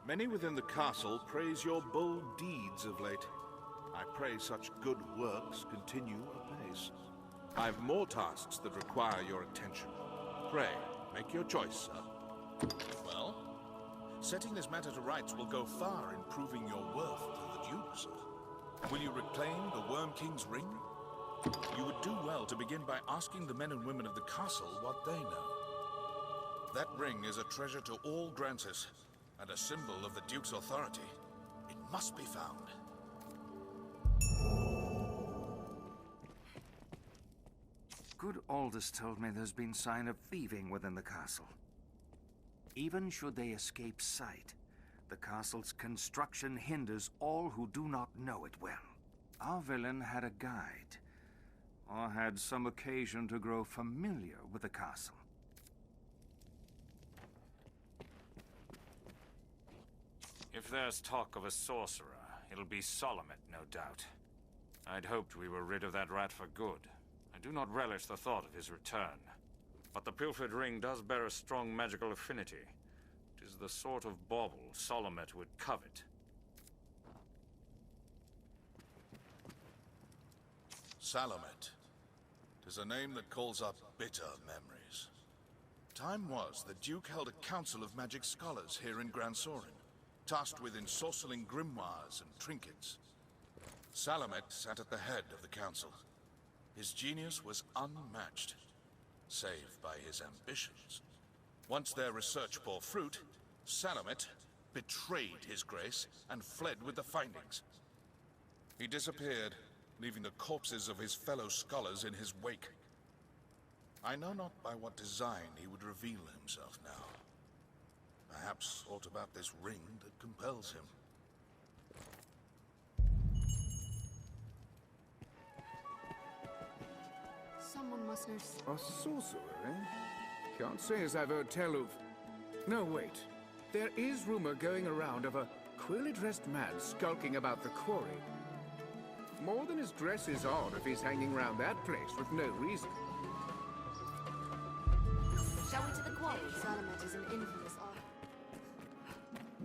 Many within the castle praise your bold deeds of late. I pray such good works continue apace. I've more tasks that require your attention. Pray, make your choice, sir. Well, setting this matter to rights will go far in proving your worth to the Duke, sir. Will you reclaim the Worm King's ring? You would do well to begin by asking the men and women of the castle what they know. That ring is a treasure to all Grancis, and a symbol of the Duke's authority. It must be found. Good Aldous told me there's been sign of thieving within the castle. Even should they escape sight, the castle's construction hinders all who do not know it well. Our villain had a guide, or had some occasion to grow familiar with the castle. If there's talk of a sorcerer, it'll be Solomet, no doubt. I'd hoped we were rid of that rat for good. I do not relish the thought of his return. But the pilfered ring does bear a strong magical affinity. It is the sort of bauble Solomet would covet. Salomet. 'Tis a name that calls up bitter memories. Time was the Duke held a council of magic scholars here in Gran Soren, tasked with ensorceling grimoires and trinkets. Salomet sat at the head of the council. His genius was unmatched, save by his ambitions. Once their research bore fruit, Salomet betrayed his grace and fled with the findings. He disappeared, leaving the corpses of his fellow scholars in his wake. I know not by what design he would reveal himself now. Perhaps aught about this ring that compels him. Someone must know. A sorcerer, eh? Can't say as I've heard tell of... No, wait. There is rumor going around of a queerly dressed man skulking about the quarry. More than his dress is odd if he's hanging around that place with no reason. Shall we to the quarry? Salomet is an infamous art.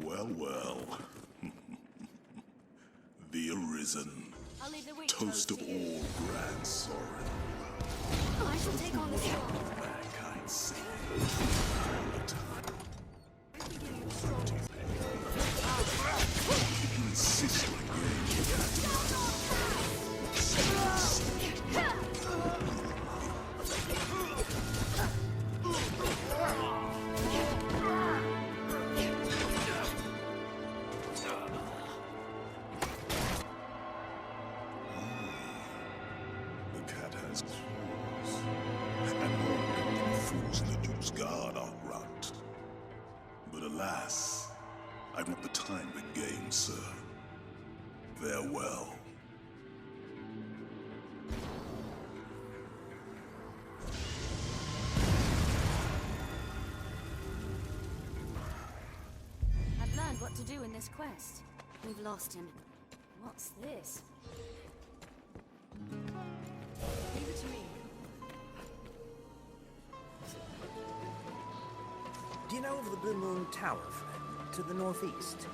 Well, well. The arisen. I'll leave the witch Toast of to you. all Gran Soren. I shall take on this role. Mankind say. If you insist on a the cat has claws, and all the fools in the Duke's guard are runt. But alas, I've not the time to game, sir. Farewell. I've learned what to do in this quest. We've lost him. What's this? Leave it to me. Do you know of the Blue Moon Tower, friend? To the northeast?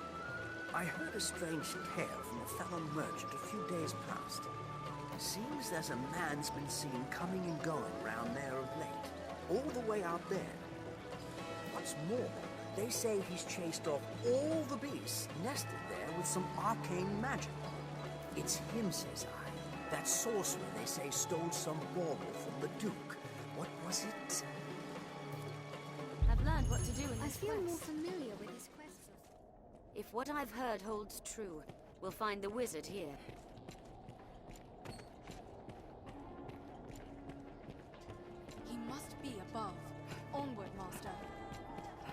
I heard a strange tale from a fellow merchant a few days past. Seems there's a man's been seen coming and going round there of late, all the way out there. What's more, they say he's chased off all the beasts nested there with some arcane magic. It's him, says I. That sorcerer, they say, stole some bauble from the Duke. What was it? I've learned what to do in this I feel quest. more familiar with this quest. If what I've heard holds true, we'll find the wizard here. He must be above. Onward, Master.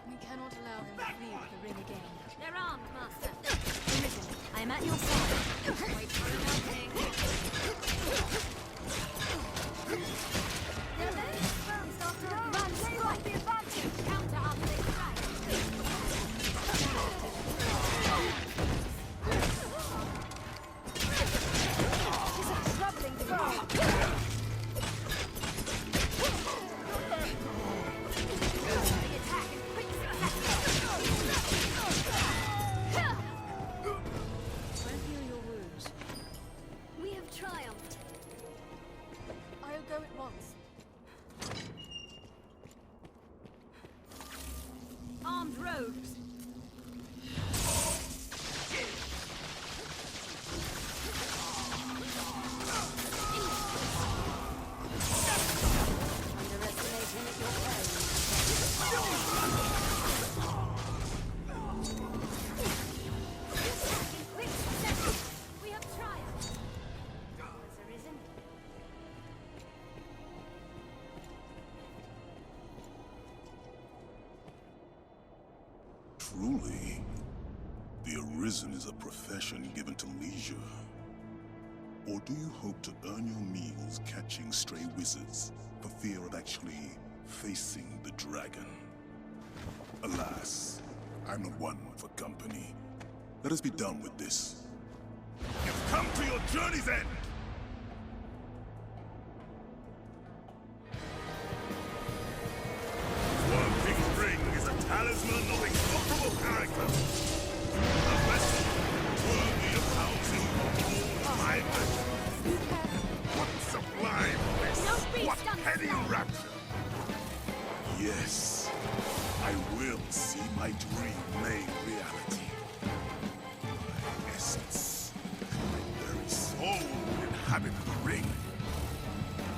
We cannot allow him to flee with the ring again. They're armed, Master. Arisen, I am at your side. Wait for an opening. They're very exposed after a run. Strike the advantage. Counter after they strike. This is a troubling thing. The attack is quick success. rogues. Underestimate him at your peril. Quick, we have triumphed. Has arisen. Truly, the arisen is a profession given to leisure. Or do you hope to earn your meals catching stray wizards for fear of actually facing the dragon? Alas, I'm not one for company. Let us be done with this. You've come to your journey's end! One King's Ring is a talisman of incomparable character. A vessel worthy of housing all my majesty. What sublime bliss! No beast What heady understand. rapture! Yes, I will see my dream made reality. My essence, my very soul will inhabit the ring.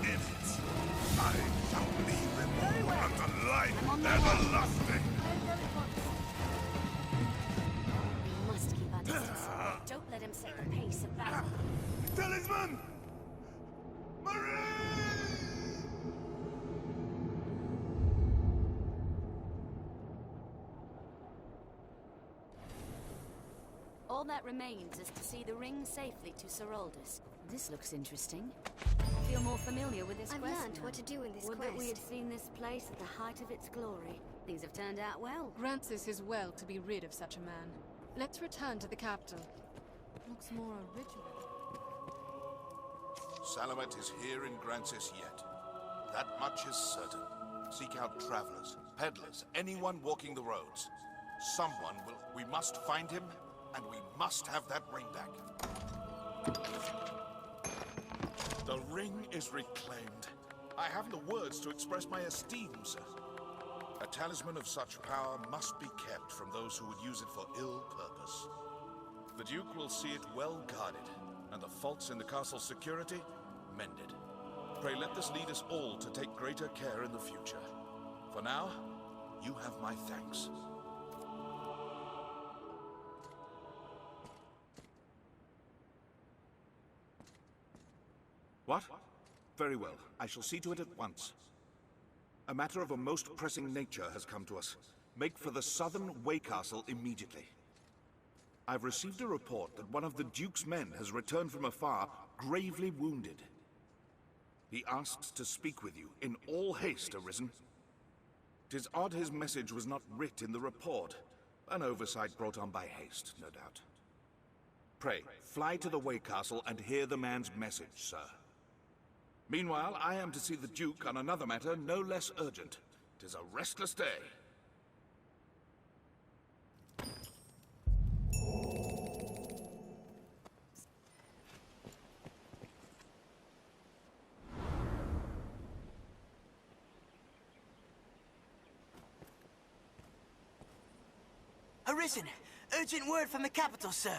In it, I shall be reborn unto life everlasting. We must keep our distance. Don't let him set the pace of battle. Talisman! Marie! All that remains is to see the ring safely to Sir Aldous. This looks interesting. Feel more familiar with this I've quest learned now. what to do in this Would that we had quest. seen this place at the height of its glory. Things have turned out well. Grancis is well to be rid of such a man. Let's return to the capital. Looks more original. Salamet is here in Grancis yet. That much is certain. Seek out travelers, peddlers, anyone walking the roads. Someone will... We must find him, and we must have that ring back. The ring is reclaimed. I haven't the words to express my esteem, sir. A talisman of such power must be kept from those who would use it for ill purpose. The Duke will see it well guarded, and the faults in the castle's security mended. Pray let this lead us all to take greater care in the future. For now, you have my thanks. What? Very well. I shall see to it at once. A matter of a most pressing nature has come to us. Make for the southern Way Castle immediately. I've received a report that one of the Duke's men has returned from afar, gravely wounded. He asks to speak with you, in all haste, Arisen. 'Tis odd his message was not writ in the report. An oversight brought on by haste, no doubt. Pray, fly to the Way Castle and hear the man's message, sir. Meanwhile, I am to see the Duke on another matter no less urgent. 'Tis a restless day. Arisen! Urgent word from the capital, sir.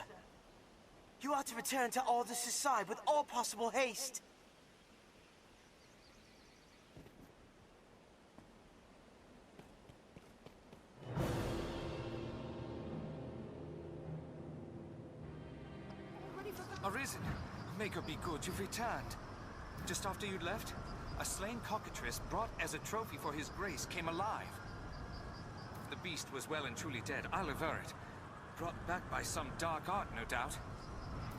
You are to return to Aldous' side with all possible haste. Arisen, may God be good, you've returned. Just after you'd left, a slain cockatrice brought as a trophy for his grace came alive. The beast was well and truly dead, I'll aver it. Brought back by some dark art, no doubt.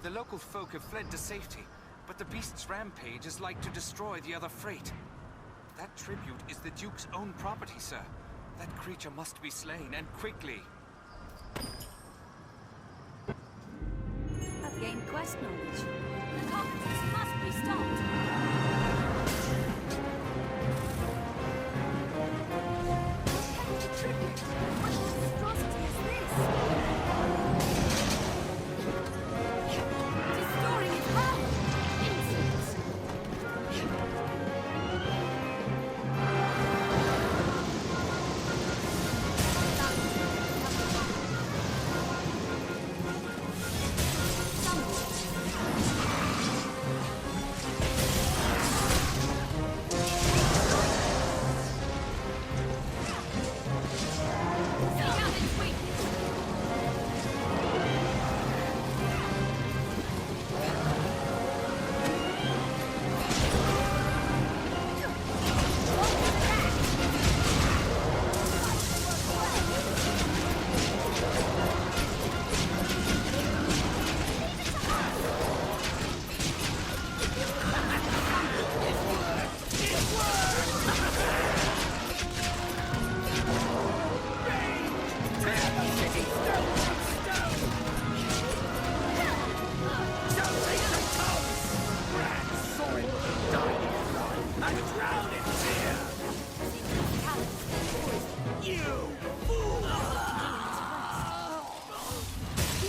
The local folk have fled to safety, but the beast's rampage is like to destroy the other freight. That tribute is the Duke's own property, sir. That creature must be slain, and quickly. I've gained quest knowledge. The cockatrice must be stopped. What monstrosity is this? It is storing its power. Insolence. Found it.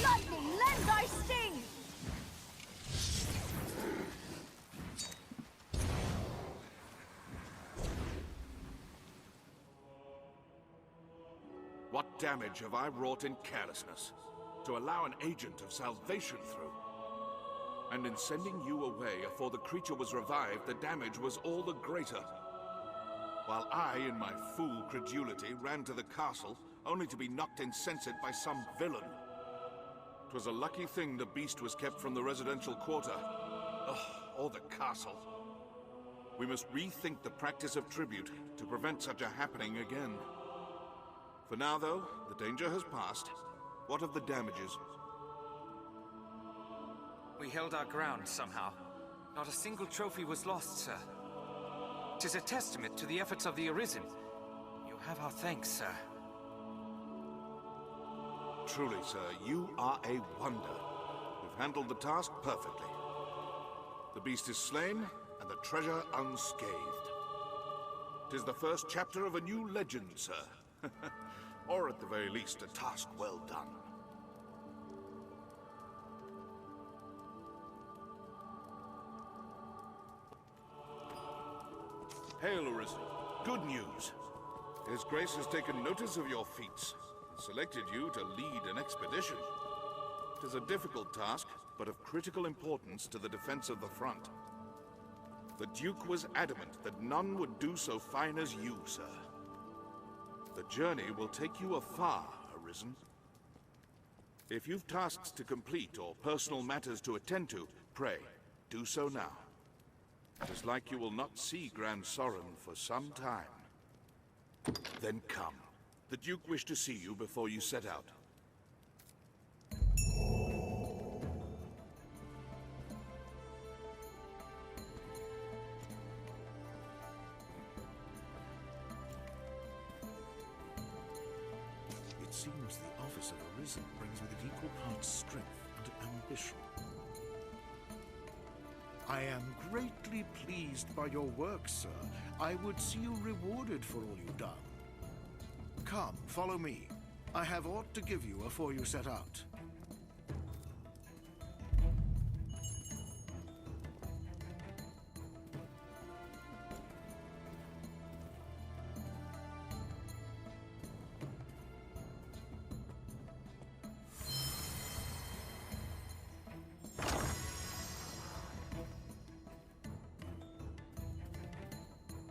Lightning, lend thy sting! What damage have I wrought in carelessness to allow an agent of salvation through? And in sending you away afore the creature was revived, the damage was all the greater. While I, in my fool credulity, ran to the castle, only to be knocked insensate by some villain. 'Twas a lucky thing the beast was kept from the residential quarter. Or the castle. We must rethink the practice of tribute to prevent such a happening again. For now, though, the danger has passed. What of the damages? We held our ground somehow. Not a single trophy was lost, sir. 'Tis a testament to the efforts of the Arisen. You have our thanks, sir. Truly, sir, you are a wonder. You've handled the task perfectly. The beast is slain, and the treasure unscathed. 'Tis the first chapter of a new legend, sir. Or at the very least, a task well done. Hail, Arisen. Good news. His Grace has taken notice of your feats and selected you to lead an expedition. It is a difficult task, but of critical importance to the defense of the front. The Duke was adamant that none would do so fine as you, sir. The journey will take you afar, Arisen. If you've tasks to complete or personal matters to attend to, pray, do so now. It is like you will not see Grand Sorin for some time. Then come. The Duke wished to see you before you set out. It seems the office of Arisen brings with it equal parts strength and ambition. I am greatly pleased by your work, sir. I would see you rewarded for all you've done. Come, follow me. I have aught to give you afore you set out.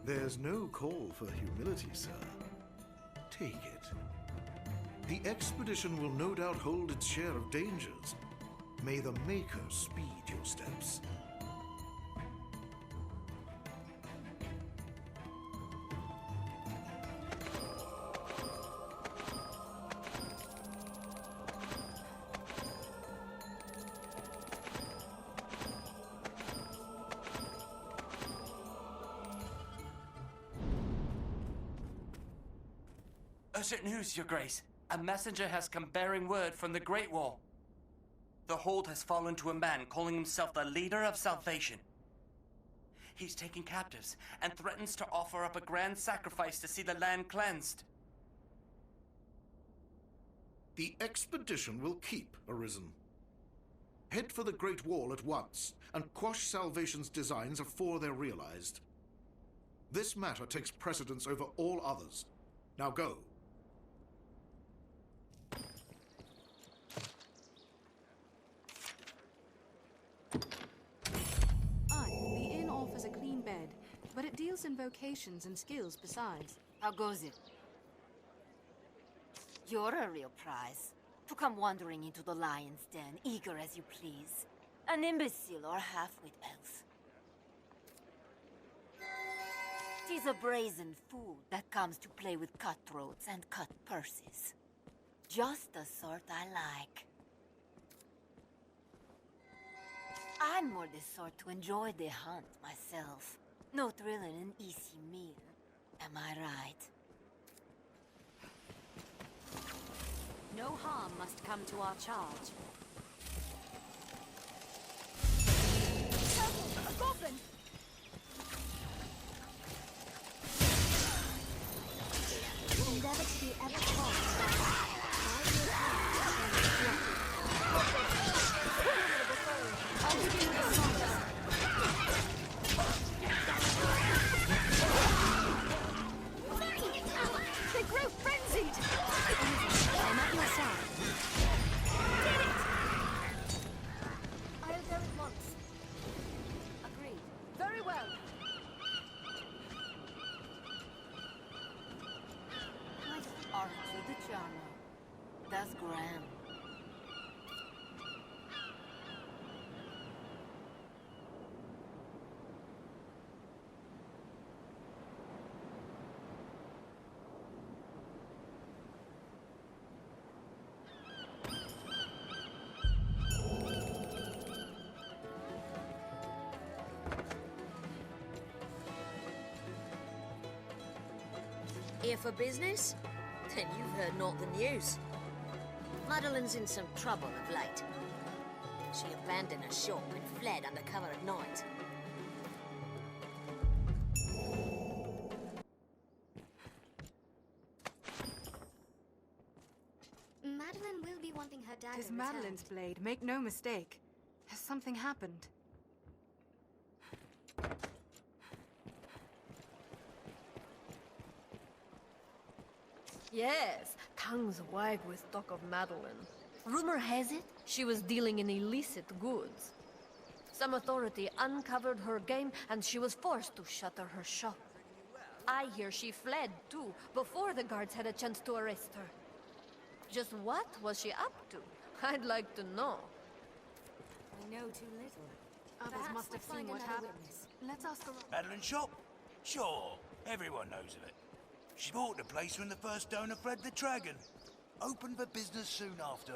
There's no call for humility, sir. Take it. The expedition will no doubt hold its share of dangers. May the Maker speed your steps. Urgent news, Your Grace. A messenger has come bearing word from the Great Wall. The hold has fallen to a man calling himself the leader of salvation. He's taking captives and threatens to offer up a grand sacrifice to see the land cleansed. The expedition will keep, Arisen. Head for the Great Wall at once, and quash Salvation's designs afore they're realized. This matter takes precedence over all others. Now go. The inn offers a clean bed, but it deals in vocations and skills besides. How goes it? You're a real prize. To come wandering into the lion's den, eager as you please. An imbecile or half-wit else. 'Tis a brazen fool that comes to play with cutthroats and cut purses. Just the sort I like. I'm more the sort to enjoy the hunt myself. No thrill in an easy meal. Am I right? No No harm must come to our charge. A goblin! Endeavor to be ever calm. I'll begin with the song. They grow frenzied! I'm at your side. Did it! I'll go at once. Agreed. Very well. Nice archer, the charmer. That's grand. Here for business? Then you've heard not the news. Madeline's in some trouble of late. She abandoned her shop and fled under cover of night. Madeline will be wanting her dagger Tis Madeline's blade, make no mistake. Has something happened? Yes, tongues wag with talk of Madeline. Rumor has it she was dealing in illicit goods. Some authority uncovered her game and she was forced to shutter her shop. I hear she fled, too, before the guards had a chance to arrest her. Just what was she up to? I'd like to know. We know too little. Others Perhaps must have we'll seen find what another happened. witness. Let's ask around. Madeline shop? Sure. Everyone knows of it. She bought the place when the first owner fled the dragon. Opened for business soon after.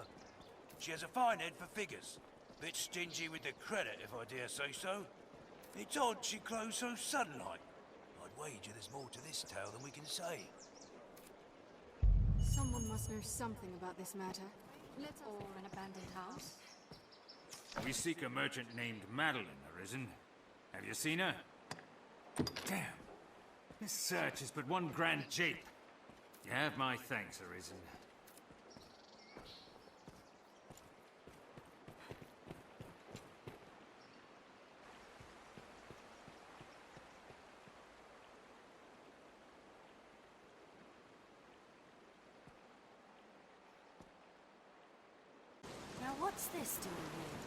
She has a fine head for figures. Bit stingy with the credit, if I dare say so. It's odd she closed so sudden-like. I'd wager there's more to this tale than we can say. Someone must know something about this matter. Or an abandoned house. We seek a merchant named Madeline, Arisen. Have you seen her? Damn. This search is but one grand jape. You have my thanks, Arisen. Now what's this doing here?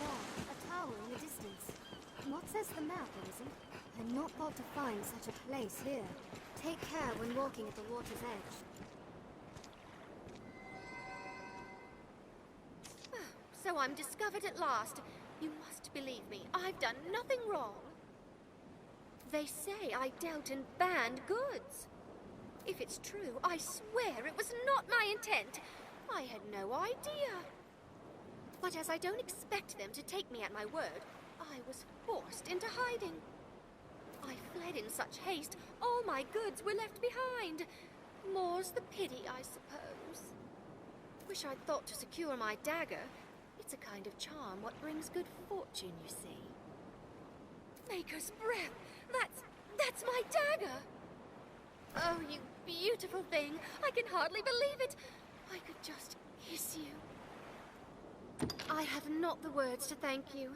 There, a tower in the distance. What says the map, Arisen? I'm not thought to find such a place here. Take care when walking at the water's edge. So I'm discovered at last. You must believe me, I've done nothing wrong. They say I dealt in banned goods. If it's true, I swear it was not my intent. I had no idea. But as I don't expect them to take me at my word, I was forced into hiding. I fled in such haste, all my goods were left behind. More's the pity, I suppose. Wish I'd thought to secure my dagger. It's a kind of charm what brings good fortune, you see. Maker's breath! That's my dagger! Oh, you beautiful thing! I can hardly believe it! I could just kiss you. I have not the words to thank you.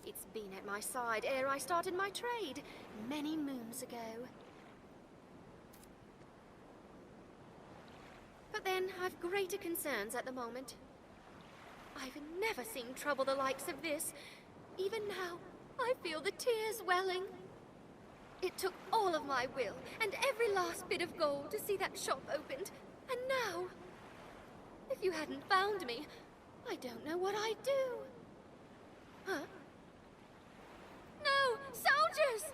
It's been at my side ere I started my trade, many moons ago. But then, I've greater concerns at the moment. I've never seen trouble the likes of this. Even now, I feel the tears welling. It took all of my will and every last bit of gold to see that shop opened. And now, if you hadn't found me, I don't know what I'd do. Huh? No! Soldiers!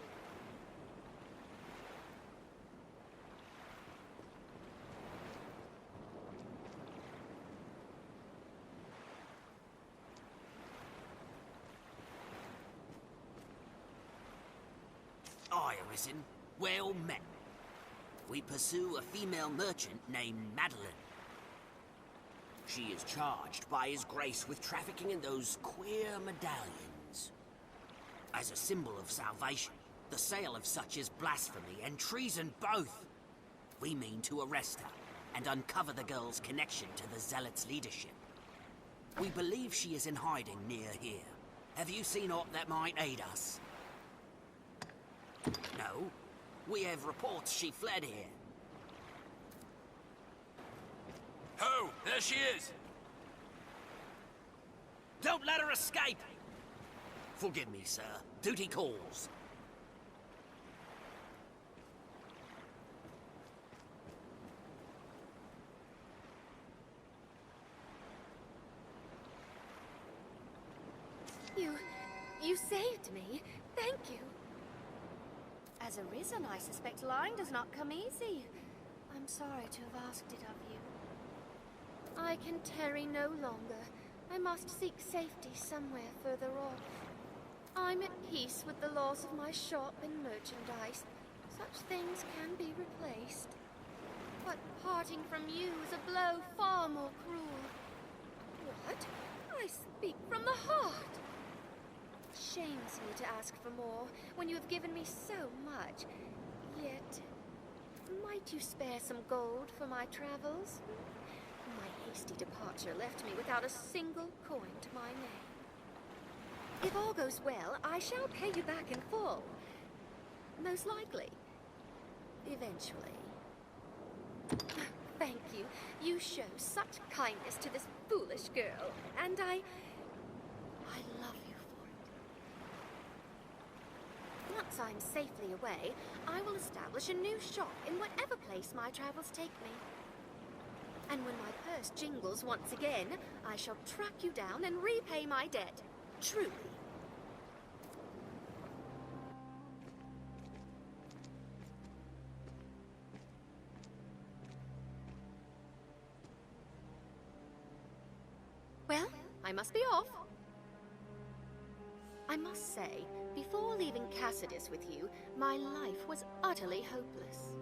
Aye, Arisen. Well met. we pursue a female merchant named Madeline. She is charged by His Grace with trafficking in those queer medallions. As a symbol of salvation, the sale of such is blasphemy and treason both. We mean to arrest her and uncover the girl's connection to the Zealots' leadership. We believe she is in hiding near here. Have you seen aught that might aid us? No? We have reports she fled here. Ho! There she is! Don't let her escape! Forgive me, sir. Duty calls. You saved me. Thank you. As Arisen, I suspect lying does not come easy. I'm sorry to have asked it of you. I can tarry no longer. I must seek safety somewhere further off. I'm at peace with the loss of my shop and merchandise. Such things can be replaced. But parting from you is a blow far more cruel. What? I speak from the heart. Shames me to ask for more when you have given me so much. Yet, might you spare some gold for my travels? My hasty departure left me without a single coin to my name. If all goes well, I shall pay you back in full. Most likely. Eventually. Thank you. You show such kindness to this foolish girl, and I love you for it. Once I'm safely away, I will establish a new shop in whatever place my travels take me. And when my purse jingles once again, I shall track you down and repay my debt. Truly. Well, I must be off. I must say, before leaving Cassidus with you, my life was utterly hopeless.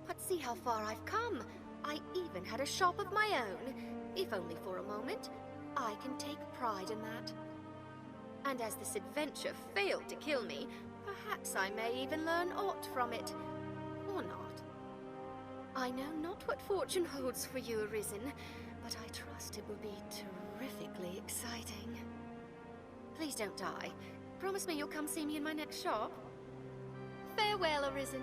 But see how far I've come. I even had a shop of my own. If only for a moment, I can take pride in that. And as this adventure failed to kill me, perhaps I may even learn aught from it. Or not. I know not what fortune holds for you, Arisen, but I trust it will be terrifically exciting. Please don't die. Promise me you'll come see me in my next shop. Farewell, Arisen.